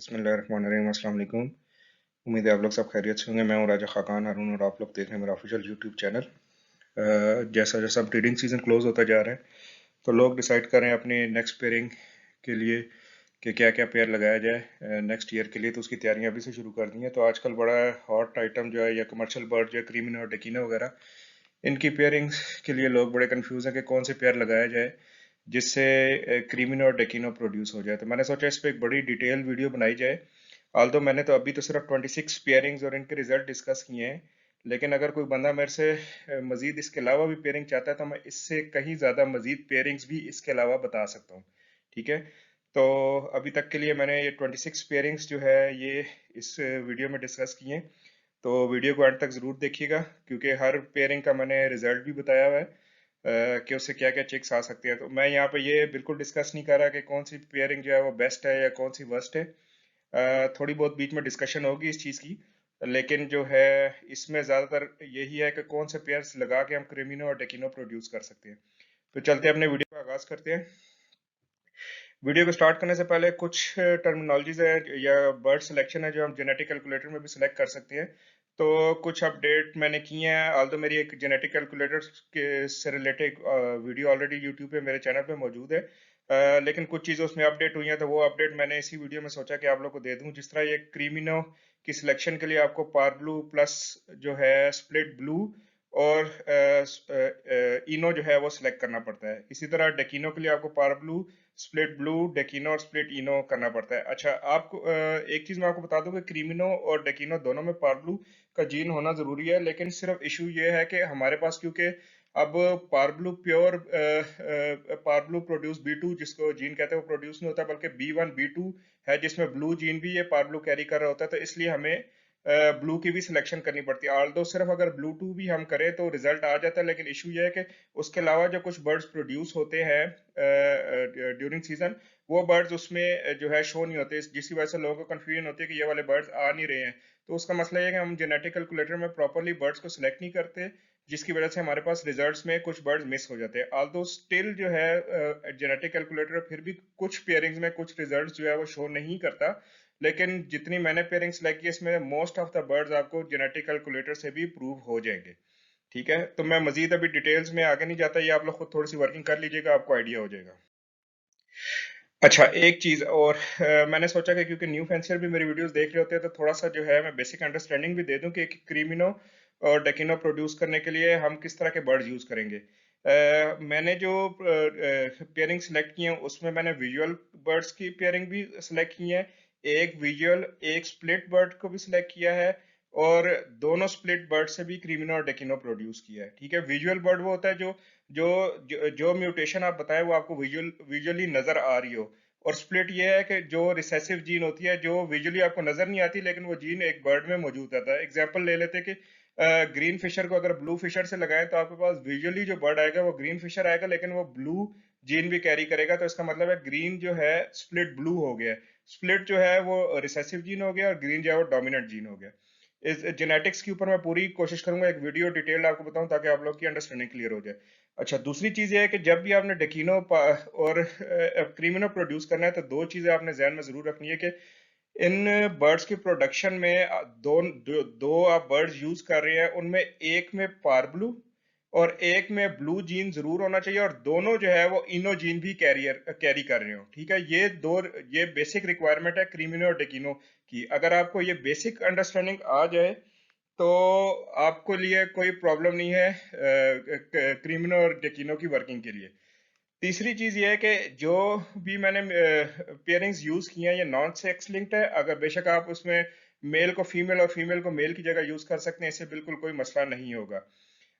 बिस्मिल्लाहिर्रहमानिर्रहीम, अस्सलाम वालेकुम। उम्मीद है आप लोग सब खैरियत से होंगे। मैं हूं राजा खाकान हारून और आप लोग देख रहे हैं मेरा ऑफिशियल यूट्यूब चैनल। जैसा जैसा अब ट्रेडिंग सीजन क्लोज होता जा रहा है तो लोग डिसाइड कर रहे हैं अपनी नेक्स्ट पेयरिंग के लिए कि क्या क्या पेयर लगाया जाए नेक्स्ट ईयर के लिए, तो उसकी तैयारियां अभी से शुरू कर दी हैं। तो आजकल बड़ा हॉट आइटम जो है या कमर्शियल बर्ड जो है क्रीमिनो और डेकिनो वगैरह, इनकी पेयरिंग्स के लिए लोग बड़े कंफ्यूज हैं कि कौन से पेयर लगाया जाए जिससे क्रीमिनो और डेकिनो प्रोड्यूस हो जाए। तो मैंने सोचा इस पर एक बड़ी डिटेल वीडियो बनाई जाए। आल्दो मैंने तो अभी तो सिर्फ 26 पेयरिंग्स और इनके रिजल्ट डिस्कस किए हैं, लेकिन अगर कोई बंदा मेरे से मजीद इसके अलावा भी पेयरिंग चाहता है तो मैं इससे कहीं ज़्यादा मजीद पेयरिंग्स भी इसके अलावा बता सकता हूँ। ठीक है, तो अभी तक के लिए मैंने ये 26 पेयरिंग्स जो है ये इस वीडियो में डिस्कस किए हैं। तो वीडियो को अंत तक ज़रूर देखिएगा क्योंकि हर पेयरिंग का मैंने रिजल्ट भी बताया हुआ है कि उससे क्या क्या चेक्स आ सकते हैं। तो मैं यहाँ पे ये बिल्कुल डिस्कस नहीं कर रहा कि कौन सी पेयरिंग जो है वो बेस्ट है या कौन सी वर्स्ट है। थोड़ी बहुत बीच में डिस्कशन होगी इस चीज़ की, लेकिन जो है इसमें ज़्यादातर यही है कि कौन से पेयर्स लगा के हम क्रिमिनो और डेकिनो प्रोड्यूस कर सकते हैं। तो चलते हैं अपने वीडियो का आगाज़ करते हैं। वीडियो को स्टार्ट करने से पहले कुछ टर्मिनोलॉजीज है या वर्ड सिलेक्शन है जो हम जेनेटिक कैलकुलेटर में भी सिलेक्ट कर सकते हैं। तो कुछ अपडेट मैंने किए हैं, ऑल्दो मेरी एक जेनेटिक कैलकुलेटर के से रिलेटेड वीडियो ऑलरेडी यूट्यूब पे मेरे चैनल पे मौजूद है। लेकिन कुछ चीज़ें उसमें अपडेट हुई हैं तो वो अपडेट मैंने इसी वीडियो में सोचा कि आप लोग को दे दूं। जिस तरह ये क्रीमिनो की सिलेक्शन के लिए आपको पार ब्लू प्लस जो है स्प्लिट ब्लू और इनो जो है वो सिलेक्ट करना पड़ता है। इसी तरह डेकिनो के लिए आपको पार ब्लू स्प्लिट ब्लू डेकिनो और स्प्लिट इनो करना पड़ता है। अच्छा, आपको एक चीज मैं आपको बता दूं कि क्रीमिनो और डेकिनो दोनों में पार ब्लू का जीन होना जरूरी है, लेकिन सिर्फ इशू ये है कि हमारे पास क्योंकि अब पार्बलू प्योर पार्बलू प्रोड्यूस बी टू जिसको जीन कहते हैं वो प्रोड्यूस नहीं होता, बल्कि बी1 बी2 है जिसमें ब्लू जीन भी ये पार्बलू कैरी कर रहा होता है। तो इसलिए हमें ब्लू की भी सिलेक्शन करनी पड़ती है। ऑल्दो सिर्फ अगर ब्लू टू भी हम करें तो रिजल्ट आ जाता है, लेकिन इशू ये है कि उसके अलावा जो कुछ बर्ड्स प्रोड्यूस होते हैं ड्यूरिंग सीजन, वो बर्ड्स उसमें जो है शो नहीं होते, जिसकी वजह से लोगों को कंफ्यूजन होती है कि ये वाले बर्ड्स आ नहीं रहे हैं। तो उसका मसला ये है कि हम जेनेटिक कैलकुलेटर में प्रॉपरली बर्ड्स को सिलेक्ट नहीं करते, जिसकी वजह से हमारे पास रिजल्ट्स में कुछ बर्ड्स मिस हो जाते हैं। ऑल्दो स्टिल जो है जेनेटिक कैलकुलेटर फिर भी कुछ पेयरिंग्स में कुछ रिजल्ट्स जो है वो शो नहीं करता, लेकिन जितनी मैंने पेयरिंग सेलेक्ट की इसमें मोस्ट ऑफ द बर्ड्स आपको जेनेटिक कैलकुलेटर से भी प्रूव हो जाएंगे। ठीक है, तो मैं मजीद अभी डिटेल्स में आगे नहीं जाता, ये आप लोग खुद थोड़ी सी वर्किंग कर लीजिएगा, आपको आइडिया हो जाएगा। अच्छा, एक चीज और मैंने सोचा कि क्योंकि न्यू फैंसियर भी मेरी वीडियोस देख रहे होते हैं तो थोड़ा सा जो है मैं बेसिक अंडरस्टैंडिंग भी दे दूं कि क्रीमिनो और डेकिनो प्रोड्यूस करने के लिए हम किस तरह के बर्ड्स यूज करेंगे। मैंने जो पेयरिंग सेलेक्ट की है उसमें मैंने विजुअल बर्ड्स की पेयरिंग भी सिलेक्ट की है, एक विजुअल एक स्प्लिट बर्ड को भी सिलेक्ट किया है, और दोनों स्प्लिट बर्ड से भी क्रीमिनो और डेकिनो प्रोड्यूस किया है। ठीक है, विजुअल बर्ड वो होता है जो म्यूटेशन आप बताएं वो आपको विजुअली नजर आ रही हो, और स्प्लिट ये है कि जो रिसेसिव जीन होती है जो विजुअली आपको नजर नहीं आती लेकिन वो जीन एक बर्ड में मौजूद रहता है। एग्जांपल ले लेते हैं कि ग्रीन फिशर को अगर ब्लू फिशर से लगाएं तो आपके पास विजुअली जो बर्ड आएगा वो ग्रीन फिशर आएगा, लेकिन वो ब्लू जीन भी कैरी करेगा। तो इसका मतलब है ग्रीन जो है स्प्लिट ब्लू हो गया, स्प्लिट जो है वो रिसेसिव जीन हो गया और ग्रीन जो है वो डोमिनेंट जीन हो गया। इस जेनेटिक्स के ऊपर मैं पूरी कोशिश करूंगा एक वीडियो डिटेल आपको बताऊं ताकि आप लोग की अंडरस्टैंडिंग क्लियर हो जाए। अच्छा, दूसरी चीज ये है कि जब भी आपने डेकिनो और क्रीमिनो प्रोड्यूस करना है तो दो चीजें आपने ध्यान में जरूर रखनी है कि इन बर्ड्स की प्रोडक्शन में दो आप बर्ड्स यूज कर रहे हैं, उनमें एक में पार्बलू और एक में ब्लू जीन जरूर होना चाहिए, और दोनों जो है वो इनो जीन भी कैरी कर रहे हो। ठीक है, ये बेसिक रिक्वायरमेंट है क्रीमिनो और डेकिनो की। अगर आपको ये बेसिक अंडरस्टैंडिंग आ जाए तो आपको लिए कोई प्रॉब्लम नहीं है क्रीमिनो और डेकिनो की वर्किंग के लिए। तीसरी चीज ये है कि जो भी मैंने पेयरिंग्स यूज की हैं ये नॉन सेक्स लिंक्ड है। अगर बेशक आप उसमें मेल को फीमेल और फीमेल को मेल की जगह यूज कर सकते हैं, इससे बिल्कुल कोई मसला नहीं होगा।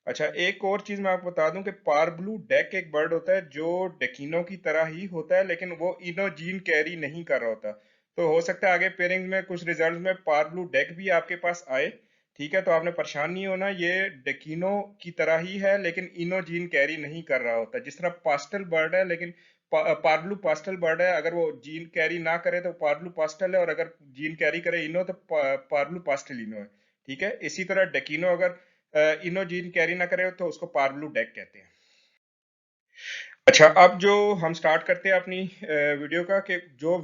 अच्छा, एक और चीज मैं आपको बता दूं कि पारब्लू डेक एक बर्ड होता है जो डेकिनो की तरह ही होता है, लेकिन वो इनो जीन कैरी नहीं कर रहा होता। तो हो सकता है आगे पेयरिंग में कुछ रिजल्ट में पारब्लू डेक भी आपके पास आए। ठीक है, तो आपने परेशान नहीं होना, ये डेकिनो की तरह ही है लेकिन इनो जीन कैरी नहीं कर रहा होता। जिस तरह पास्टल बर्ड है, लेकिन पार्बलू पास्टल बर्ड है, अगर वो जीन कैरी ना करे तो पार्बलू पास्टल है, और अगर जीन कैरी करे इनो तो पार्बलू पास्टल इनो है। ठीक है, इसी तरह डेकिनो अगर इनो जीन कैरी ना करे तो उसको पार्बलू डेक कहते हैं। अच्छा, अब जो हम स्टार्ट करते हैं अपनी वीडियो का, कि जो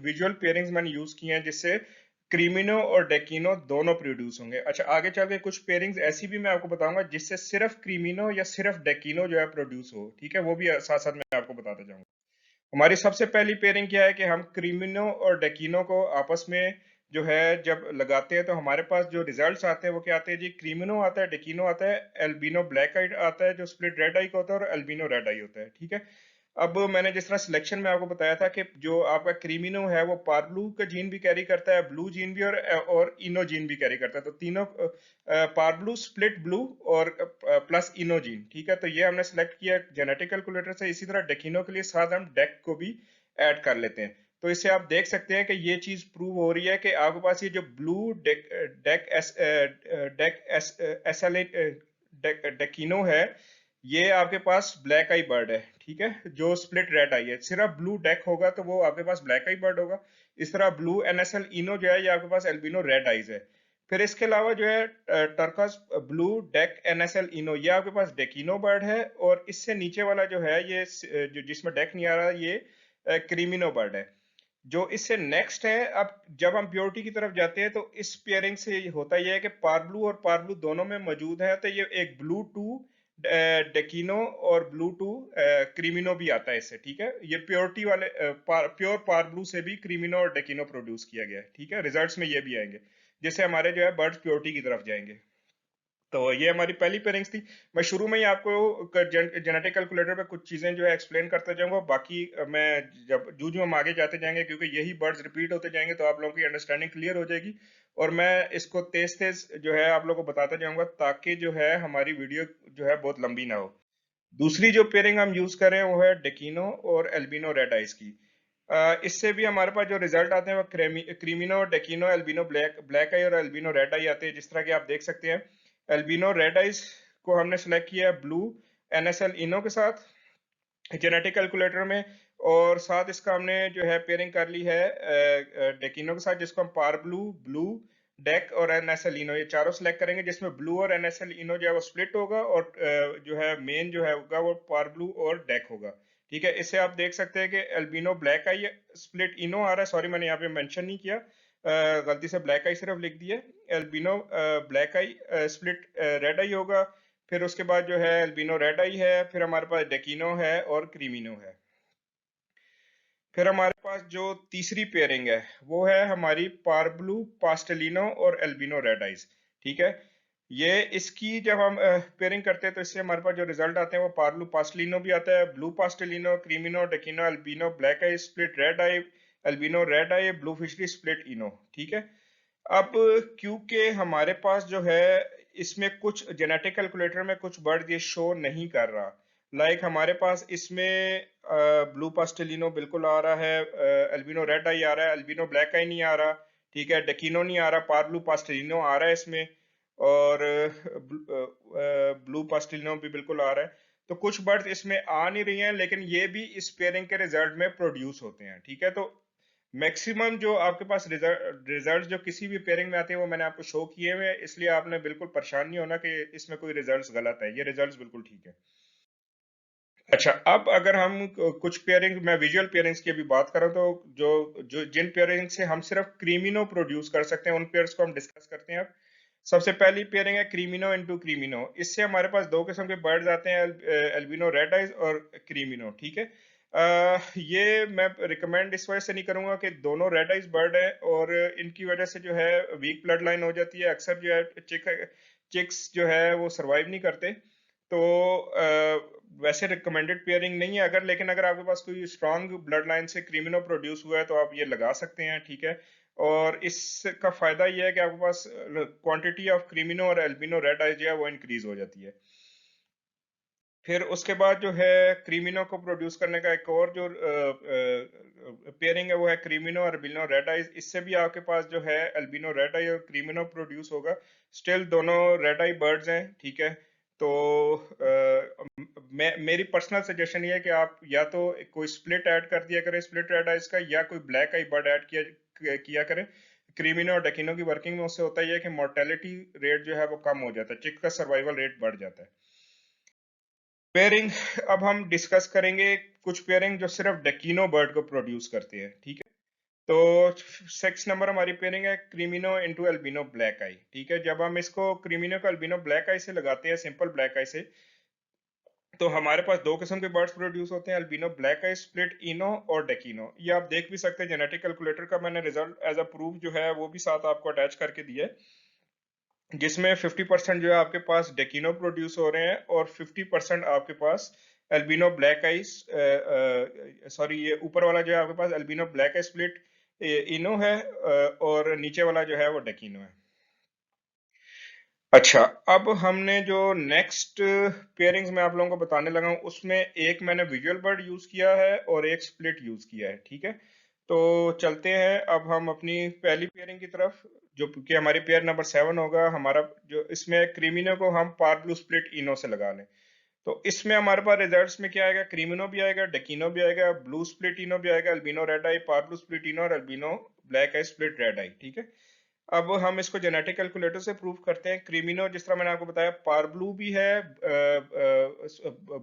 विजुअल पेयरिंग्स मैंने यूज किए हैं जिससे क्रीमिनो और डेकिनो दोनों प्रोड्यूस होंगे। अच्छा, आगे चल के कुछ पेयरिंग्स ऐसी भी मैं आपको बताऊंगा जिससे सिर्फ क्रीमिनो या सिर्फ डेकिनो जो है प्रोड्यूस हो, ठीक है, वो भी साथ साथ मैं आपको बताता जाऊंगा। हमारी सबसे पहली पेयरिंग क्या है कि हम क्रीमिनो और डेकिनो को आपस में जो है जब लगाते हैं तो हमारे पास जो रिजल्ट्स आते हैं वो क्या आते हैं जी। क्रीमिनो आता है, डेकिनो आता है, एल्बिनो ब्लैक आई आता है जो स्प्लिट रेड आई का होता है, और एल्बिनो रेड आई होता है, ठीक है। अब मैंने जिस तरह सिलेक्शन में आपको बताया था कि जो आपका क्रीमिनो है वो पार्ब्लू का जीन भी कैरी करता है, ब्लू जीन भी, और इनो जीन भी कैरी करता है, तो तीनों पार्ब्लू, स्प्लिट ब्लू और प्लस इनो जीन, ठीक है। तो ये हमने सेलेक्ट किया जेनेटिक कैलकुलेटर से। इसी तरह डेकिनो के लिए साथ हम डेक को भी ऐड कर लेते हैं। तो इससे आप देख सकते हैं कि ये चीज प्रूव हो रही है कि आपके पास ये जो ब्लू डेक डेक एस डेक एस एस एल डेकिनो है, ये आपके पास ब्लैक आई बर्ड है, ठीक है, जो स्प्लिट रेड आई है। सिर्फ ब्लू डेक होगा तो वो आपके पास ब्लैक आई बर्ड होगा। इस तरह ब्लू एनएसएल इनो जो है ये आपके पास एल्बिनो रेड आइज है। फिर इसके अलावा जो है टर्कस ब्लू डेक एनएसएल इनो, ये आपके पास डेकिनो बर्ड है। और इससे नीचे वाला जो है ये जो जिसमें डेक नहीं आ रहा, ये क्रीमिनो बर्ड है। जो इससे नेक्स्ट है, अब जब हम प्योरिटी की तरफ जाते हैं तो इस पेयरिंग से होता यह है कि पार्ब्लू और पार्ब्लू दोनों में मौजूद है, तो ये एक ब्लू टू डेकिनो और ब्लू टू क्रीमिनो भी आता है इससे, ठीक है। ये प्योरिटी वाले प्योर पार्ब्लू से भी क्रीमिनो और डेकिनो प्रोड्यूस किया गया है, ठीक है। रिजल्ट्स में ये भी आएंगे जिससे हमारे जो है बर्ड्स प्योरिटी की तरफ जाएंगे। तो ये हमारी पहली पेयरिंग्स थी। मैं शुरू में ही आपको जेनेटिक कैलकुलेटर पे कुछ चीजें जो है एक्सप्लेन करते जाऊंगा, बाकी मैं जब जूझ में हम आगे जाते जाएंगे क्योंकि यही वर्ड्स रिपीट होते जाएंगे तो आप लोगों की अंडरस्टैंडिंग क्लियर हो जाएगी। और मैं इसको तेज तेज जो है आप लोगों को बताता जाऊंगा ताकि जो है हमारी वीडियो जो है बहुत लंबी ना हो। दूसरी जो पेयरिंग हम यूज कर रहे हैं वो है डेकिनो और एल्बिनो रेड आइस की। इससे भी हमारे पास जो रिजल्ट आते हैं वो क्रीमिनो, डेकिनो, एल्बिनो ब्लैक ब्लैक आई और एल्बिनो रेड आई आते हैं, जिस तरह के आप देख सकते हैं। एल्बिनो रेड आइस को हमने सेलेक्ट किया ब्लू एनएसएल इनो के साथ जेनेटिक कैलकुलेटर में, और साथ इसका हमने जो है पेयरिंग कर ली है डेकिनो के साथ, जिसको हम पार ब्लू, ब्लू डेक और एनएसएल इनो, ये चारों सेलेक्ट करेंगे, जिसमें ब्लू और एनएसएल इनो जो है वो स्प्लिट होगा, और जो है मेन जो है होगा वो पार ब्लू और डेक होगा, ठीक है। इससे आप देख सकते हैं कि एल्बिनो ब्लैक आई स्प्लिट इनो आ रहा है, सॉरी मैंने यहाँ पे मेंशन नहीं किया, गलती से ब्लैक आई सिर्फ लिख दिया। Albino black eye split red आई होगा। फिर उसके बाद जो है एल्बिनो रेड आई है, फिर हमारे पास डेकिनो है और क्रीमिनो है। फिर हमारे पास जो तीसरी पेयरिंग है वो है हमारी पार्ब्लू पास्टेलिनो और एल्बिनो रेड आइज, ठीक है। ये इसकी जब हम पेयरिंग करते हैं तो इससे हमारे पास जो रिजल्ट आते हैं वो पार्ब्लू पास्टेलिनो भी आता है, blue पास्टेलिनो, क्रीमिनो, डेकिनो, albino black eye split red आई, एल्बिनो रेड आई, ब्लू फिशरी स्प्लिट इनो, ठीक है। अब क्योंकि हमारे पास जो है इसमें कुछ जेनेटिक कैलकुलेटर में कुछ वर्ड ये शो नहीं कर रहा, लाइक हमारे पास इसमें ब्लू पास्टेलिनो बिल्कुल आ रहा है, एल्बिनो रेड आई आ रहा है, एल्बिनो ब्लैक आई नहीं आ रहा, ठीक है, डेकिनो नहीं आ रहा, पार्ब्लू पास्टेलिनो आ रहा है इसमें, और ब्लू पास्टेलिनो भी बिल्कुल आ रहा है। तो कुछ बर्ड्स इसमें आ नहीं रही हैं, लेकिन ये भी इस पेयरिंग के रिजल्ट में प्रोड्यूस होते हैं, ठीक है। तो मैक्सिमम जो आपके पास रिजल्ट जो किसी भी पेयरिंग में आते हैं वो मैंने आपको शो किए हुए हैं, इसलिए आपने बिल्कुल परेशान नहीं होना कि इसमें कोई रिजल्ट्स गलत है, ये रिजल्ट्स बिल्कुल ठीक है। अच्छा, अब अगर हम कुछ पेयरिंग, मैं विजुअल पेयरिंग्स की अभी बात करूं तो जो जो जिन पेयरिंग से हम सिर्फ क्रीमिनो प्रोड्यूस कर सकते हैं उन पेयर्स को हम डिस्कस करते हैं अब। सबसे पहली पेयरिंग है क्रीमिनो इनटू क्रीमिनो। इससे हमारे पास दो किस्म के बर्ड्स आते हैं, एल्बिनो रेड आइज और क्रीमिनो, ठीक है। ये मैं रिकमेंड इस वजह से नहीं करूंगा कि दोनों रेड आइज बर्ड है और इनकी वजह से जो है वीक ब्लड लाइन हो जाती है, अक्सर जो है चिक्स जो है वो सरवाइव नहीं करते। तो वैसे रिकमेंडेड पेयरिंग नहीं है अगर, लेकिन अगर आपके पास कोई स्ट्रांग ब्लड लाइन से क्रीमिनो प्रोड्यूस हुआ है तो आप ये लगा सकते हैं, ठीक है। और इसका फायदा ये है कि आपके पास क्वांटिटी ऑफ क्रीमिनो और एल्बिनो रेड आई जो है वो इंक्रीज हो जाती है। फिर उसके बाद जो है क्रीमिनो को प्रोड्यूस करने का एक और जो पेयरिंग है वो है क्रीमिनो और एल्बिनो रेड आइज। इससे भी आपके पास जो है एल्बिनो रेड आई और क्रीमिनो प्रोड्यूस होगा। स्टिल दोनों रेड आई बर्ड्स हैं, ठीक है। तो मेरी पर्सनल सजेशन ये है कि आप या तो कोई स्प्लिट ऐड कर दिया करें स्प्लिट रेड आइज का, या कोई ब्लैक आई बर्ड ऐड किया किया करें। क्रीमिनो और डेकिनो की वर्किंग में उससे होता ही है कि मोर्टेलिटी रेट जो है वो कम हो जाता है, चिक का सर्वाइवल रेट बढ़ जाता है। पेयरिंग अब हम डिस्कस करेंगे कुछ पेयरिंग जो सिर्फ डेकिनो बर्ड को प्रोड्यूस करती है, ठीक है। तो 6 नंबर हमारी पेयरिंग है क्रीमिनो इंटू अल्बिनो ब्लैक आई, ठीक है। जब हम इसको क्रीमिनो को अल्बिनो ब्लैक आई से लगाते हैं, सिंपल ब्लैक आई से, तो हमारे पास दो किस्म के बर्ड्स प्रोड्यूस होते हैं, अल्बिनो ब्लैक आई स्प्लिट इनो और डेकिनो। ये आप देख भी सकते हैं, जेनेटिक कैलकुलेटर का मैंने रिजल्ट एज अ प्रूफ जो है वो भी साथ आपको अटैच करके दिया है, जिसमें 50% जो है आपके पास डेकिनो प्रोड्यूस हो रहे हैं और 50% आपके पास अल्बिनो ब्लैक आइस, सॉरी ये ऊपर वाला जो है आपके पास अल्बिनो ब्लैक आई स्प्लिट इनो है, और नीचे वाला जो है वो डेकिनो है। अच्छा, अब हमने जो नेक्स्ट पेयरिंग्स मैं आप लोगों को बताने लगा हूँ, उसमें एक मैंने विजुअल बर्ड यूज किया है और एक स्प्लिट यूज किया है, ठीक है। तो चलते हैं अब हम अपनी पहली पेयरिंग की तरफ, जो कि हमारी पेयर नंबर 7 होगा हमारा। जो इसमें क्रीमिनो को हम पार ब्लू स्प्लिट इनो से लगा लें, तो इसमें हमारे पास रिजल्ट्स में क्या आएगा, क्रीमिनो भी आएगा, डेकिनो भी आएगा, ब्लू स्प्लिट इनो भी आएगा, अल्बिनो रेड आई, पार ब्लू स्प्लिट इनो और albino black eye split red आई, ठीक है। अब हम इसको जेनेटिक कैलकुलेटर से प्रूव करते हैं। क्रीमिनो जिस तरह मैंने आपको बताया, पारब्लू भी है,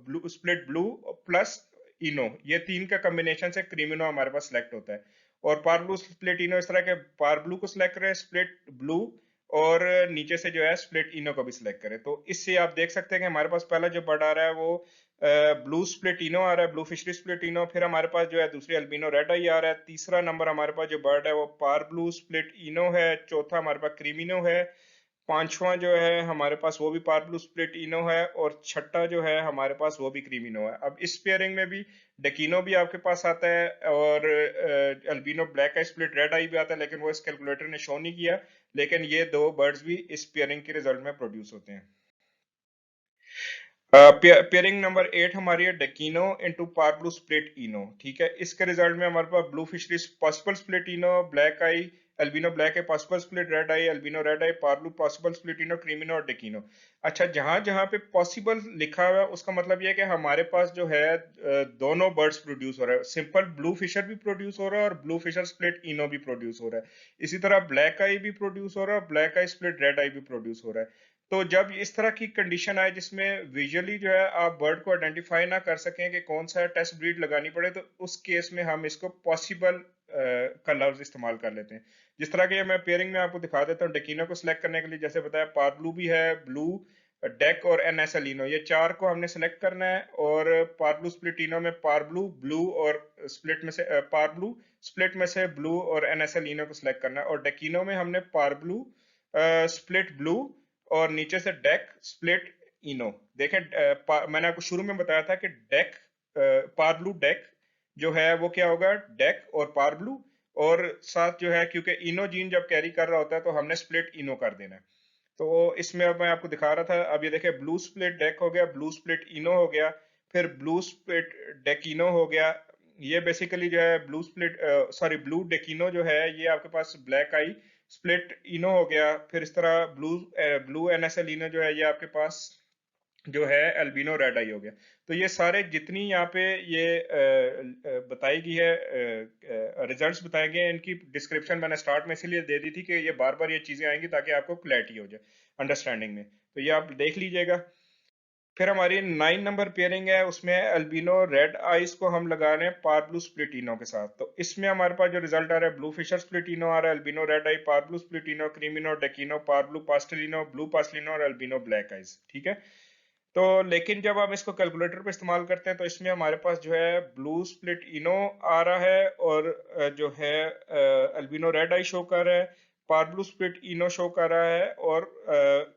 ब्लू स्प्लिट ब्लू प्लस इनो, ये तीन का कॉम्बिनेशन से क्रीमिनो हमारे पास सिलेक्ट होता है। और पारब्लू स्प्लिट इनो इस तरह के, पारब्लू को सिलेक्ट करें, स्प्लिट ब्लू, और नीचे से जो है स्प्लिट इनो को भी सिलेक्ट करें। तो इससे आप देख सकते हैं कि हमारे पास पहला जो बर्ड आ रहा है वो ब्लू स्प्लिटिनो आ रहा है, ब्लू फिशरी स्प्लिटिनो। फिर हमारे पास जो है दूसरी अल्बिनो रेड आई आ रहा है। तीसरा नंबर हमारे पास जो बर्ड है वो पार ब्लू स्प्लिट इनो है। चौथा हमारे पास क्रीमिनो है। पांचवा जो है हमारे पास वो भी पार ब्लू स्प्लिट इनो है। और छठा जो है हमारे पास वो भी क्रीमिनो है। अब इस पेयरिंग में भी डेकिनो भी आपके पास आता है और albino black eye split red आई भी आता है, लेकिन वो इस कैलकुलेटर ने शो नहीं किया। लेकिन ये दो बर्ड्स भी इस पेयरिंग के रिजल्ट में प्रोड्यूस होते हैं। पेयरिंग नंबर 8 हमारी है डेकिनो इनटू पार्ब्लू स्प्लिट इनो, ठीक है। इसके रिजल्ट में हमारे पास blue fischeri possible split ino, black eye albino black eye possible split red eye, albino red eye, parblue possible split ino, creamino और डेकिनो। अच्छा, जहां जहां पे पॉसिबल लिखा हुआ है उसका मतलब यह है कि हमारे पास जो है दोनों बर्ड्स प्रोड्यूस हो रहा है। सिंपल ब्लू फिशर भी प्रोड्यूस हो रहा है और ब्लू फिशर स्प्लिट इनो भी प्रोड्यूस हो रहा है। इसी तरह ब्लैक आई भी प्रोड्यूस हो रहा है, ब्लैक आई स्प्लिट रेड आई भी प्रोड्यूस हो रहा है। तो जब इस तरह की कंडीशन आए जिसमें विजुअली जो है आप बर्ड को आइडेंटिफाई ना कर सकें कि कौन सा टेस्ट ब्रीड लगानी पड़े, तो उस केस में हम इसको पॉसिबल का लफ्ज इस्तेमाल कर लेते हैं। जिस तरह के मैं पेयरिंग में आपको दिखा देता हूँ। डेकिनो को सिलेक्ट करने के लिए जैसे बताया, पारब्लू भी है, ब्लू, डेक और एनएस एलिनो, ये चार को हमने सेलेक्ट करना है। और पारब्लू स्प्लिटिनो में पारब्लू, ब्लू और स्प्लिट में से पारब्लू, स्प्लिट में से ब्लू और एनएस एलिनो को सिलेक्ट करना है। और डेकिनो में हमने पारब्लू, स्प्लिट ब्लू और नीचे से डेक स्प्लिट इनो। देखें, मैंने आपको शुरू में बताया था कि डेक, पार ब्लू डेक जो है वो क्या होगा, डेक और पार ब्लू। और साथ जो है, क्योंकि इनो जीन जब कैरी कर रहा होता है तो हमने स्प्लिट इनो कर देना है। तो इसमें अब मैं आपको दिखा रहा था, अब ये देखिए, ब्लू स्प्लिट डेक हो गया, ब्लू स्प्लिट इनो हो गया, फिर ब्लू स्प्लिट डेकिनो हो गया। ये बेसिकली जो है ब्लू स्प्लिट, सॉरी ब्लू डेकिनो जो है ये आपके पास ब्लैक आई स्प्लिट इनो हो गया। फिर इस तरह ब्लू एनएसएल इनो जो है ये आपके पास जो है अल्बिनो रेड आई हो गया। तो ये सारे जितनी यहाँ पे ये बताई गई है, रिजल्ट्स बताए गए हैं, इनकी डिस्क्रिप्शन मैंने स्टार्ट में इसीलिए दे दी थी कि ये बार बार ये चीजें आएंगी ताकि आपको क्लैरिटी हो जाए अंडरस्टैंडिंग में। तो ये आप देख लीजिएगा। फिर हमारी 9 नंबर पेयरिंग है, उसमें अल्बिनो रेड आइस को हम लगा रहे हैं पार ब्लू स्प्लिटिनो के साथ। तो इसमें हमारे पास जो रिजल्ट आ रहा है, ब्लू फिशर स्प्लिटिनो आ रहा है, अल्बिनो रेड आई, पार ब्लू स्प्लिटिनो, क्रीमिनो, डेकिनो, पार ब्लू पास्टलिनो, ब्लू पास्टलिनो और अल्बिनो ब्लैक आइस, ठीक है। तो लेकिन जब हम इसको कैलकुलेटर पे इस्तेमाल करते हैं तो इसमें हमारे पास जो है ब्लू स्प्लिट इनो आ रहा है और जो है अल्बिनो रेड आई शो कर रहा है, पार ब्लू स्प्लिट इनो शो कर रहा है और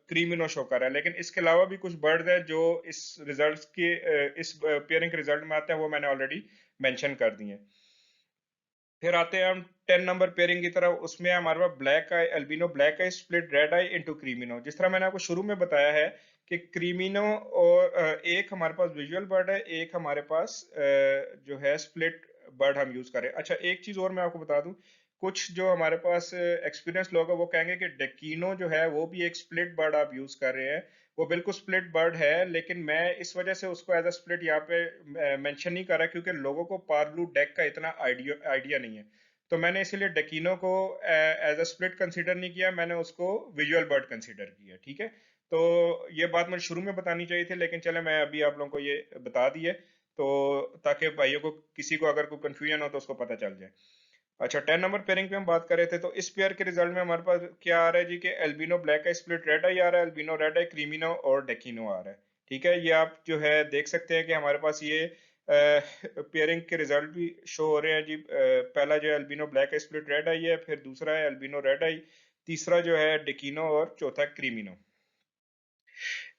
क्रीमिनो शो कर रहा है। लेकिन इसके अलावा भी कुछ बर्ड है जो इस रिजल्ट्स के इस पेयरिंग के रिजल्ट में आते हैं, वो मैंने ऑलरेडी मेंशन कर दिए हैं। फिर आते हैं हम 10 नंबर पेयरिंग की तरफ। उसमें हमारे पास black eye albino black eye split red eye into creamino. जिस तरह मैंने आपको शुरू में बताया है कि क्रीमिनो और एक हमारे पास विजुअल बर्ड है, एक हमारे पास जो है स्प्लिट बर्ड हम यूज करें। अच्छा, एक चीज और मैं आपको बता दूं, कुछ जो हमारे पास एक्सपीरियंस लोग हैं वो कहेंगे कि डेकिनो जो है वो भी एक स्प्लिट बर्ड आप यूज कर रहे हैं। वो बिल्कुल स्प्लिट बर्ड है, लेकिन मैं इस वजह से उसको एज अ स्प्लिट यहाँ पे मेंशन नहीं कर रहा क्योंकि लोगों को पारब्लू डेक का इतना आइडिया नहीं है। तो मैंने इसीलिए डेकिनो को एज अ स्प्लिट कंसीडर नहीं किया, मैंने उसको विजुअल बर्ड कंसीडर किया, ठीक है। तो ये बात मुझे शुरू में बतानी चाहिए थी, लेकिन चले मैं अभी आप लोगों को ये बता दिए, तो ताकि भाइयों को किसी को अगर कोई कंफ्यूजन हो तो उसको पता चल जाए। अच्छा, 10 नंबर पेयरिंग पे हम बात कर रहे थे, तो इस पेयर के रिजल्ट में हमारे पास क्या आ रहा है जी कि albino black eye split red आई आ रहा है, एल्बिनो रेड आई क्रीमिनो और डेकिनो आ रहा है। ठीक है, ये आप जो है देख सकते हैं कि हमारे पास ये पेयरिंग के रिजल्ट भी शो हो रहे हैं जी। पहला जो है albino black eye split red आई है, फिर दूसरा है एल्बिनो रेड आई, तीसरा जो है डेकिनो और चौथा क्रीमिनो।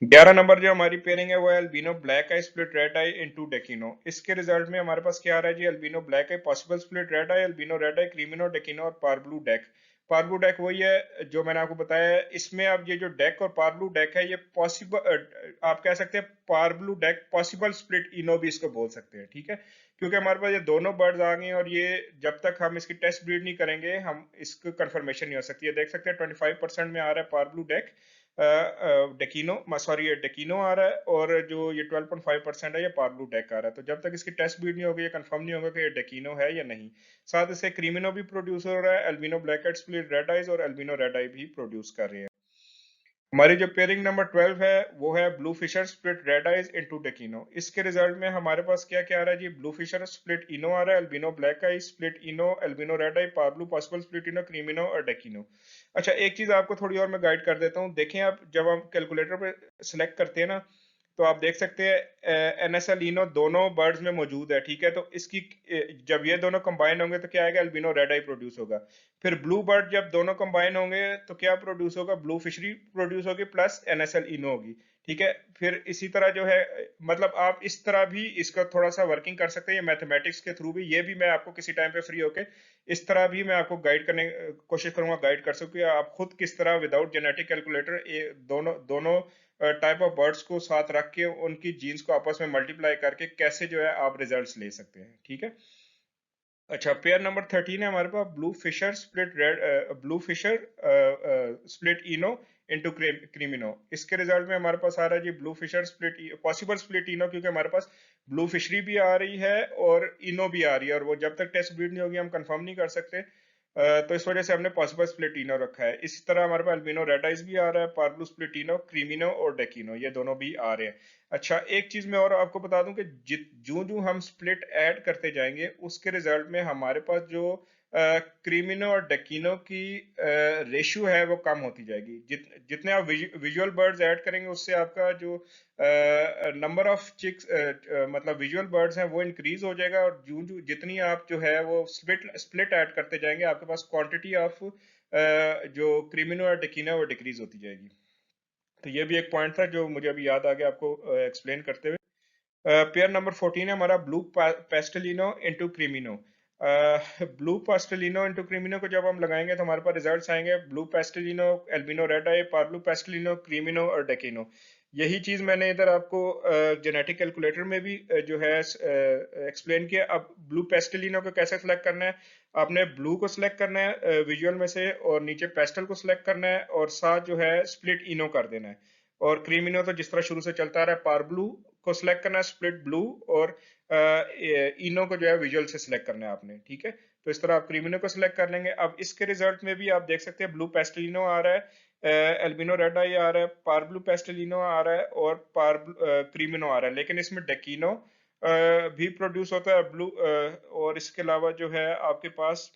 11 नंबर जो हमारी पेयरिंग है वो है albino black eye split red eye into डेकिनो। इसके रिजल्ट में हमारे पास क्या आ रहा है जी, albino black eye possible split red eye, albino red eye creamino डेकिनो और पारब्लू डेक। पारब्लू डेक वही है जो मैंने आपको बताया है। इसमें अब ये जो डेक और पारब्लू डेक है, ये पॉसिबल आप कह सकते हैं पारब्लू डेक पॉसिबल स्प्लिट इनो भी इसको बोल सकते हैं। ठीक है, क्योंकि हमारे पास ये दोनों बर्ड्स आ गए और ये जब तक हम इसकी टेस्ट ब्रीड नहीं करेंगे हम इसको कंफर्मेशन नहीं हो सकती है। देख सकते हैं 25% में आ रहा है पारब्लू डेक, डेकिनो सॉरी ये डेकिनो आ रहा है, और जो ये 12.5% है ये पार्ब्लू डेक आ रहा है। तो जब तक इसकी टेस्ट बीट नहीं होगी ये कंफर्म नहीं होगा कि ये डेकिनो है या नहीं। साथ इससे क्रीमिनो भी प्रोड्यूस हो रहा है, albino black head split red eyes और एल्बिनो रेड आई भी प्रोड्यूस कर रहे हैं। हमारी जो पेयरिंग नंबर 12 है वो है blue Fischer split red eyes into डेकिनो। इसके रिजल्ट में हमारे पास क्या क्या आ रहा है जी, ब्लू फिशर स्प्लिट इनो आ रहा है, albino black eye split ino, albino red eye, parblue possible split ino, creamino और डेकिनो। अच्छा, एक चीज आपको थोड़ी और मैं गाइड कर देता हूँ। देखें आप जब हम कैलकुलेटर पे सिलेक्ट करते हैं ना, तो आप देख सकते हैं एनएसएल इनो दोनों बर्ड्स में मौजूद है। ठीक है, तो इसकी जब ये दोनों कंबाइन होंगे तो क्या आएगा, एल्बिनो रेड आई प्रोड्यूस होगा। फिर ब्लू बर्ड जब दोनों कंबाइन होंगे तो क्या प्रोड्यूस होगा, ब्लू फिशरी प्रोड्यूस होगी प्लस एनएसएल इनो होगी। ठीक है, फिर इसी तरह जो है मतलब आप इस तरह भी इसका थोड़ा सा वर्किंग कर सकते हैं, ये मैथमेटिक्स के थ्रू भी। ये भी मैं आपको किसी टाइम पे फ्री होके इस तरह भी मैं आपको गाइड करने कोशिश करूंगा, गाइड कर सकूँ आप खुद किस तरह विदाउट जेनेटिक कैलकुलेटर दोनों दोनों टाइप ऑफ बर्ड्स को साथ रख के उनकी जीन्स को आपस में मल्टीप्लाई करके कैसे जो है आप रिजल्ट्स ले सकते हैं। ठीक है। अच्छा, पेयर नंबर 13 है हमारे पास blue Fischer split red, blue Fischer split ino into creamino. इसके रिजल्ट में हमारे पास आ रहा है जी blue Fischer split possible split ino, क्योंकि हमारे पास ब्लू फिशरी भी आ रही है और इनो भी आ रही है, और वो जब तक टेस्ट ब्रीड नहीं होगी हम कंफर्म नहीं कर सकते। तो इस वजह से हमने पॉसिबल स्प्लिटिनो रखा है। इसी तरह हमारे पास अल्बिनो रेड आइज भी आ रहा है, पार्ब्लू स्प्लिटिनो, क्रीमिनो और डेकिनो, ये दोनों भी आ रहे हैं। अच्छा, एक चीज मैं और आपको बता दूं कि जूं जूं हम स्प्लिट ऐड करते जाएंगे उसके रिजल्ट में हमारे पास जो क्रीमिनो और डेकिनो की रेशियो है वो कम होती जाएगी। जितने आप विजुअल बर्ड्स ऐड करेंगे उससे आपका जो नंबर ऑफ चिक्स मतलब विजुअल बर्ड्स हैं वो इंक्रीज हो जाएगा, और जूं जूं जितनी आप जो है वो स्प्लिट स्प्लिट ऐड करते जाएंगे आपके पास क्वांटिटी ऑफ जो क्रीमिनो और डेकिनो वो डिक्रीज होती जाएगी। तो ये भी एक पॉइंट था जो मुझे अभी याद आ गया आपको एक्सप्लेन करते हुए। पेयर नंबर 14 है हमारा ब्लू पेस्टलिनो इंटू क्रीमिनो। ब्लू पेस्टलिनो इंटू क्रीमिनो को जब हम लगाएंगे तो हमारे पास रिजल्ट्स आएंगे blue पेस्टलिनो, albino red eye, पार्ब्लू pastel ino, creamino और डेकिनो। यही चीज मैंने इधर आपको जेनेटिक कैलकुलेटर में भी जो है एक्सप्लेन किया। अब ब्लू पेस्टलिनो को कैसे सिलेक्ट करना है, आपने ब्लू को सिलेक्ट करना है विजुअल में से, और नीचे पेस्टल को सिलेक्ट करना है, और साथ जो है स्प्लिट इनो कर देना है। और क्रीमिनो तो जिस तरह शुरू से चलता आ रहा है, पार्ब्लू को सिलेक्ट करना है स्प्लिट ब्लू, और इनो को जो है विजुअल से सिलेक्ट करना है आपने। ठीक है, तो इस तरह आप क्रीमिनो को सिलेक्ट कर लेंगे। अब इसके रिजल्ट में भी आप देख सकते हैं ब्लू पेस्टलिनो आ रहा है, एल्बिनो रेड आई आ रहा है, पार्ब्लू पेस्टलिनो आ रहा है और क्रीमिनो आ रहा है, लेकिन इसमें डेकिनो भी प्रोड्यूस होता है ब्लू, और इसके अलावा जो है आपके पास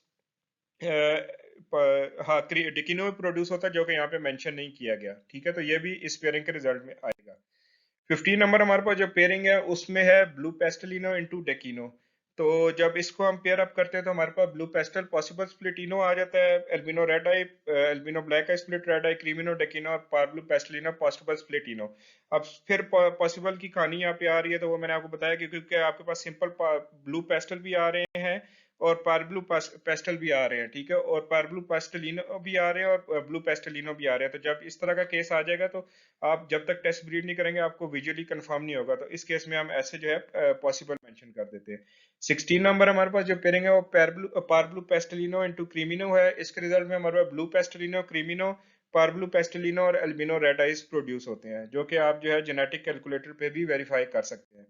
हाँ डिकिनो प्रोड्यूस होता है जो कि यहाँ पे मेंशन नहीं किया गया। ठीक है, तो ये भी इस पेयरिंग के रिजल्ट में आएगा। 15 नंबर हमारे पास जो पेयरिंग है उसमें है ब्लू पेस्टलिनो इंटू डेकिनो। तो जब इसको हम पेयर अप करते हैं तो हमारे पास ब्लू पेस्टल पॉसिबल स्प्लिटिनो आ जाता है, एल्बिनो रेड आई, albino black eye split red eye, creamino डेकिनो और पार्ब्लू पेस्टलिनो पॉसिबल स्प्लिटिनो। अब फिर पॉसिबल की कहानी यहाँ पे आ रही है, तो वो मैंने आपको बताया कि क्योंकि आपके पास सिंपल ब्लू पेस्टल भी आ रहे हैं और पार्ब्लू पेस्टल भी आ रहे हैं। ठीक है, और पार्ब्लू पेस्टलिनो भी आ रहे हैं और ब्लू पेस्टलिनो भी आ रहे हैं। तो जब इस तरह का केस आ जाएगा तो आप जब तक टेस्ट ब्रीड नहीं करेंगे आपको विजुअली कंफर्म नहीं होगा, तो इस केस में हम ऐसे जो है पॉसिबल मेंशन कर देते हैं। 16 नंबर हमारे पास जो पेयरिंग है वो पार्ब्लू पेस्टलिनो इनटू क्रीमिनो है। इसके रिजल्ट में हमारे पास ब्लू पेस्टलिनो, क्रीमिनो, पार्ब्लू पेस्टलिनो और एल्बिनो रेड आइज प्रोड्यूस होते हैं, जो कि आप जो है जेनेटिक कैलकुलेटर पे भी वेरीफाई कर सकते हैं।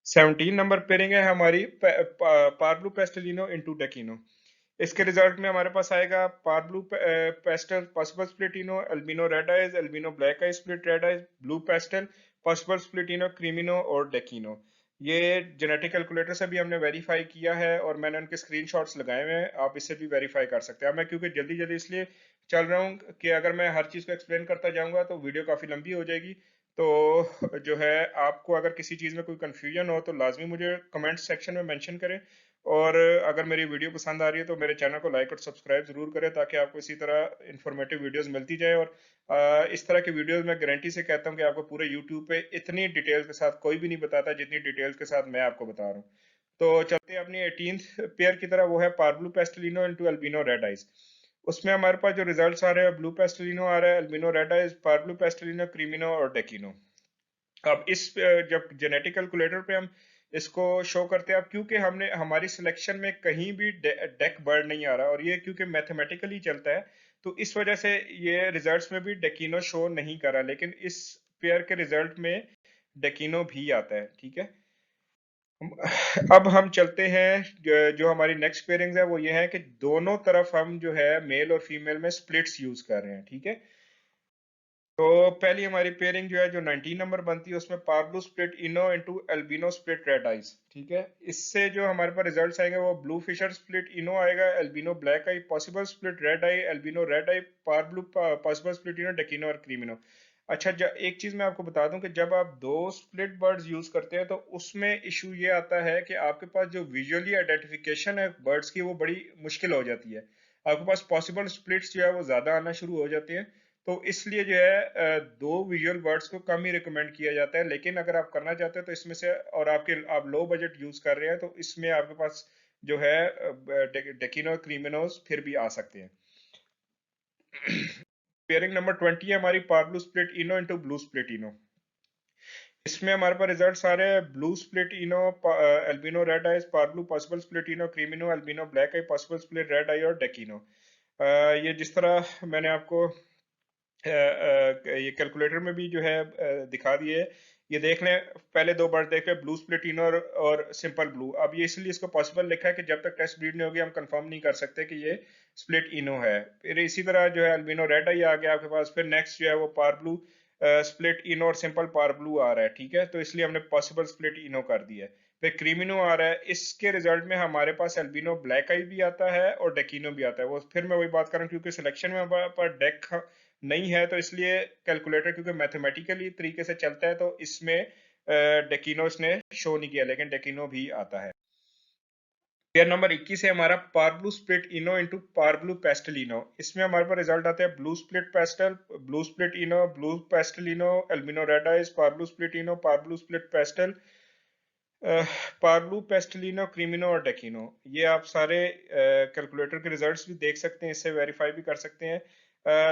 17 नंबर पेयरिंग है हमारी पार्ब्लू पेस्टलिनो इंटू डेकिनो। इसके रिजल्ट में हमारे पास आएगा parblue pastel possible split ino, albino red eyes, albino black eyes split red eyes, blue pastel possible split ino, creamino और डेकिनो। ये जेनेटिक कैलकुलेटर से भी हमने वेरीफाई किया है और मैंने उनके स्क्रीनशॉट्स लगाए हुए हैं, आप इससे भी वेरीफाई कर सकते हैं। अब मैं क्योंकि जल्दी जल्दी इसलिए चल रहा हूँ कि अगर मैं हर चीज़ को एक्सप्लेन करता जाऊंगा तो वीडियो काफ़ी लंबी हो जाएगी। तो जो है, आपको अगर किसी चीज़ में कोई कंफ्यूजन हो तो लाजमी मुझे कमेंट सेक्शन में मेंशन करें। और अगर मेरी वीडियो पसंद आ रही है तो मेरे चैनल को लाइक और सब्सक्राइब जरूर करें, ताकि आपको इसी तरह इंफॉर्मेटिव वीडियोस मिलती जाए। और इस तरह की वीडियोस मैं गारंटी से कहता हूँ कि आपको पूरे यूट्यूब पे इतनी डिटेल्स के साथ कोई भी नहीं बताता जितनी डिटेल्स के साथ मैं आपको बता रहा हूँ। तो चलते हैं अपनी 18th पेयर की तरह, वो है पार्ब्लू pastel ino into albino red eyes. उसमें हमारे पास जो रिजल्ट्स आ रहे हैं, ब्लू पेस्टलिनो आ रहा है, albino red eyes, पार्ब्लू pastel ino, creamino और डेकिनो। अब इस जब जेनेटिक कैलकुलेटर पे हम इसको शो करते हैं, अब क्योंकि हमने हमारी सिलेक्शन में कहीं भी डेक बर्ड नहीं आ रहा और ये क्योंकि मैथमेटिकली चलता है, तो इस वजह से ये रिजल्ट्स में भी डेकिनो शो नहीं कर रहा, लेकिन इस पेयर के रिजल्ट में डेकिनो भी आता है। ठीक है, अब हम चलते हैं, जो हमारी नेक्स्ट पेयरिंग है वो ये है कि दोनों तरफ हम जो है मेल और फीमेल में स्प्लिट्स यूज कर रहे हैं। ठीक है, तो पहली हमारी पेयरिंग जो है, जो 19 नंबर बनती है, उसमें parblue split ino into albino split red eyes. ठीक है, इससे जो हमारे पास रिजल्ट्स आएंगे वो ब्लू फिशर स्प्लिट इनो आएगा, albino black eye, possible split red आई, albino red eye, parblue possible split इनो, डेकिनो और क्रीमिनो। अच्छा, एक चीज मैं आपको बता दूं कि जब आप दो स्प्लिट बर्ड्स यूज करते हैं तो उसमें इशू ये आता है कि आपके पास जो विजुअली आइडेंटिफिकेशन है बर्ड्स की, वो बड़ी मुश्किल हो जाती है। आपके पास पॉसिबल स्प्लिट्स जो है वो ज्यादा आना शुरू हो जाते हैं। तो इसलिए जो है, दो विजुअल वर्ड्स को कम ही रिकमेंड किया जाता है, लेकिन अगर आप करना चाहते हो तो इसमें से, और आप लो बजट यूज कर रहे हैं, तो इसमें आपके पास जो है डेकिनो क्रीमिनोस फिर भी आ सकते हैं। पेयरिंग नंबर 20 है हमारी, parblue split ino into blue split ino. इसमें हमारे पास रिजल्ट्स आ रहे हैं, blue split ino, albino red eyes, parblue possible split ino, creamino, albino black eye, possible split red eye और डेकिनो। ये जिस तरह मैंने आपको ये कैलकुलेटर में भी जो है दिखा दिए है। ये देख लें, पहले दो बार देख लें, ब्लू स्प्लिटिनो और सिंपल ब्लू। अब ये इसलिए इसको पॉसिबल लिखा है कि जब तक टेस्ट ब्रीड नहीं होगी हम कंफर्म नहीं कर सकते कि ये स्प्लिट इनो है। फिर इसी तरह जो है अल्बिनो रेड आई आ गया आपके पास, फिर नेक्स्ट जो है वो पार ब्लू स्प्लिट इनो और सिंपल पार ब्लू आ रहा है। ठीक है, तो इसलिए हमने पॉसिबल स्प्लिट इनो कर दिया है। फिर क्रीमिनो आ रहा है, इसके रिजल्ट में हमारे पास अल्बिनो ब्लैक आई भी आता है और डेकिनो भी आता है। वो फिर मैं वही बात कर रहा हूँ, क्योंकि सिलेक्शन में हमारे पास डेक नहीं है, तो इसलिए कैलकुलेटर क्योंकि मैथमेटिकली तरीके से चलता है, तो इसमें डेकिनो ने शो नहीं किया, लेकिन डेकिनो भी आता है। पेयर नंबर 21 है हमारा, parblue split ino into parblue pastel ino. इसमें हमारे पास रिजल्ट आता है, blue split pastel, blue split ino, blue pastel ino, albino red eyes, parblue split ino, parblue split pastel, parblue pastel ino, creamino और डेकिनो। ये आप सारे कैलकुलेटर के रिजल्ट्स भी देख सकते हैं, इससे वेरीफाई भी कर सकते हैं।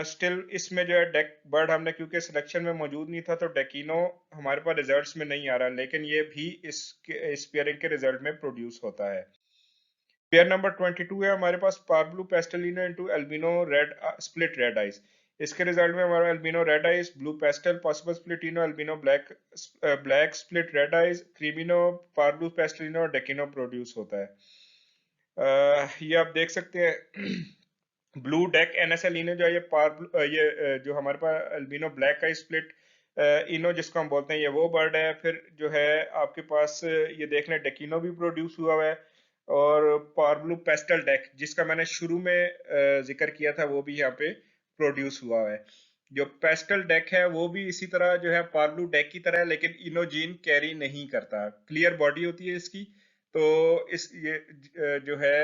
स्टिल इसमें जो है डेक बर्ड हमने क्योंकि सिलेक्शन में मौजूद नहीं था, तो डेकिनो हमारे पास रिजल्ट्स में नहीं आ रहा, लेकिन ये भी इस पेयरिंग के रिजल्ट में प्रोड्यूस होता है। पेयर नंबर 22 है हमारे पास, parblue pastel ino into albino red split red eyes. इसके रिजल्ट में हमारा albino red eyes, blue pastel possible split ino, albino black black split red eyes, creamino, parblue pastel ino और डेकिनो प्रोड्यूस होता है। ये आप देख सकते हैं, ब्लू डेक एनएसएल इनो जो है, ये जो हमारे पास अल्बिनो ब्लैक का स्प्लिट इनो जिसको हम बोलते हैं, ये वो बर्ड है। फिर जो है आपके पास ये देख लें, डेकिनो भी प्रोड्यूस हुआ हुआ है, और पार्ब्लू पेस्टल डेक जिसका मैंने शुरू में जिक्र किया था, वो भी यहाँ पे प्रोड्यूस हुआ है। जो पेस्टल डेक है वो भी इसी तरह जो है पार्ब्लू डेक की तरह है, लेकिन इनोजीन कैरी नहीं करता, क्लियर बॉडी होती है इसकी। तो इस ये जो है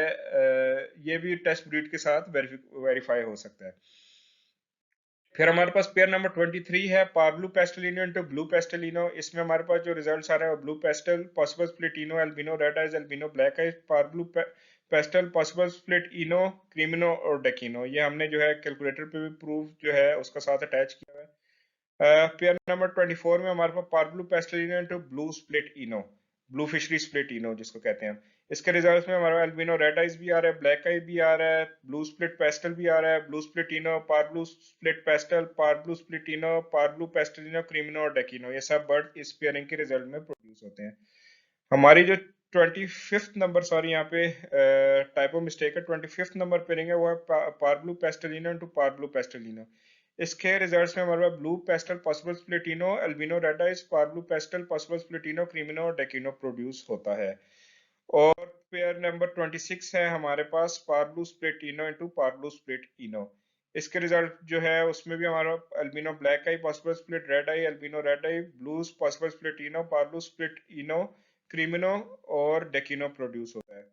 ये भी टेस्ट ब्रीड के साथ वेरीफाई हो सकता है। फिर हमारे पास पेयर नंबर 23 है, पार्ब्लू पेस्टलिनो इनटू ब्लू पेस्टलिनो। इसमें हमारे पास जो रिजल्ट्स आ रहे हैं, blue pastel possible split ino, albino red eyes, albino black eyes, parblue pastel possible split ino, creamino और डेकिनो। ये हमने जो है कैलकुलेटर पे भी प्रूफ जो है उसका साथ अटैच किया हुआ है। पेयर नंबर 24 में हमारे पास parblue pastel ino into blue split ino, blue fischeri split ino जिसको कहते हैं। इसके रिजल्ट्स में हमारा एल्बिनो रेड आइज भी आ रहा है, ब्लैक आई भी आ रहा है, ब्लू स्प्लिट पेस्टल भी आ रहा है, ब्लू स्प्लिट इनो, पार ब्लू स्प्लिट पेस्टल, पार ब्लू स्प्लिट इनो, पार ब्लू पेस्टलिनो, क्रीमिनो और डेकिनो। ये सब बर्ड इस पेयरिंग के रिजल्ट में प्रोड्यूस होते हैं। हमारी जो 25th नंबर, सॉरी यहाँ पे टाइपो मिस्टेक है, 25th नंबर पेयरिंग है वो है parblue pastel ino into parblue pastel ino. इसके रिजल्ट्स में हमारे पास blue pastel possible split ino albino red eyes parblue pastel possible split ino creamino और डेकिनो प्रोड्यूस होता है। और पेयर नंबर 26 है हमारे पास पार ब्लू स्प्लिट इनो इनटू पार ब्लू स्प्लिट इनो। इसके रिजल्ट जो है उसमें भी हमारा albino black eye possible split red eye albino red आई ब्लूज पॉसिबल स्प्लिट इनो पार ब्लू स्प्लिट इनो क्रीमिनो और डेकिनो प्रोड्यूस होता है।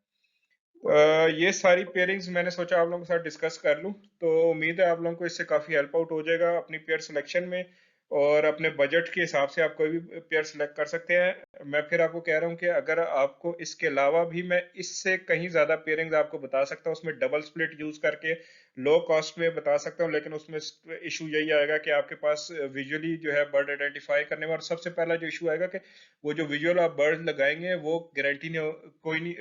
ये सारी पेयरिंग्स मैंने सोचा आप लोगों के साथ डिस्कस कर लूं, तो उम्मीद है आप लोगों को इससे काफ़ी हेल्प आउट हो जाएगा अपनी पेयर सिलेक्शन में, और अपने बजट के हिसाब से आप कोई भी पेयर सिलेक्ट कर सकते हैं। मैं फिर आपको कह रहा हूं कि अगर आपको इसके अलावा भी मैं इससे कहीं ज़्यादा पेयरिंग्स आपको बता सकता हूं, उसमें डबल स्प्लिट यूज़ करके लो कॉस्ट में बता सकता हूं, लेकिन उसमें इशू यही आएगा कि आपके पास विजुअली जो है बर्ड आइडेंटिफाई करने में, और सबसे पहला जो इशू आएगा कि वो जो विजुअल आप बर्ड लगाएंगे वो गारंटी नहीं कोई नहीं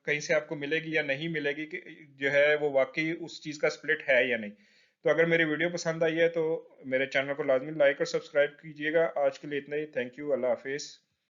कहीं से आपको मिलेगी या नहीं मिलेगी कि जो है वो वाकई उस चीज़ का स्प्लिट है या नहीं। तो अगर मेरी वीडियो पसंद आई है तो मेरे चैनल को लाजमी लाइक और सब्सक्राइब कीजिएगा। आज के लिए इतना ही। Thank you. अल्लाह हाफिज़।